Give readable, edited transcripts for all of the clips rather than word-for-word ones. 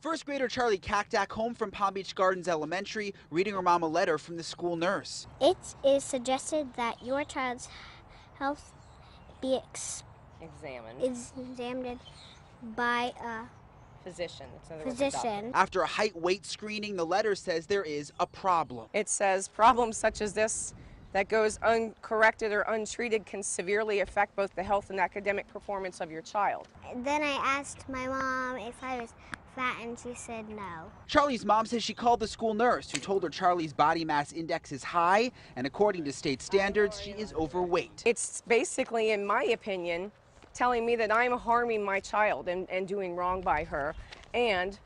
First grader Charlie Kakdak home from Palm Beach Gardens Elementary, reading her mom a letter from the school nurse. It is suggested that your child's health be examined by a physician. After a height-weight screening, the letter says there is a problem. It says problems such as this that goes uncorrected or untreated can severely affect both the health and academic performance of your child. Then I asked my mom if I was fat, and she said no. Charlie's mom says she called the school nurse, who told her Charlie's body mass index is high, and according to state standards, she is overweight. It's basically, in my opinion, telling me that I'm harming my child and doing wrong by her, and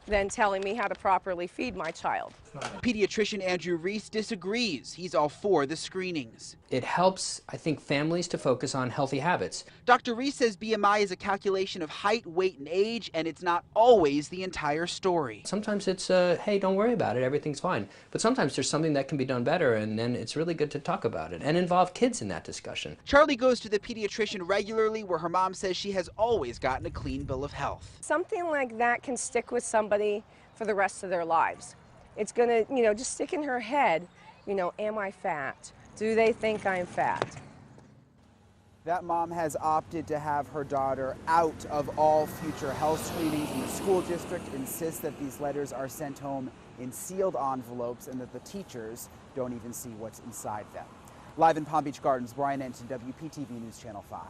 then telling me how to properly feed my child. Pediatrician Andrew Reese disagrees. He's all for the screenings. It helps, I think, families to focus on healthy habits. Dr. Reese says BMI is a calculation of height, weight, and age, and it's not always the entire story. Sometimes it's, hey, don't worry about it, everything's fine. But sometimes there's something that can be done better, and then it's really good to talk about it and involve kids in that discussion. Charlie goes to the pediatrician regularly, where her mom says she has always gotten a clean bill of health. Something like that can stick with somebody for the rest of their lives. It's going to, just stick in her head, am I fat? Do they think I'm fat? That mom has opted to have her daughter out of all future health screenings, and the school district insists that these letters are sent home in sealed envelopes and that the teachers don't even see what's inside them. Live in Palm Beach Gardens, Brian Ensign, WPTV News Channel 5.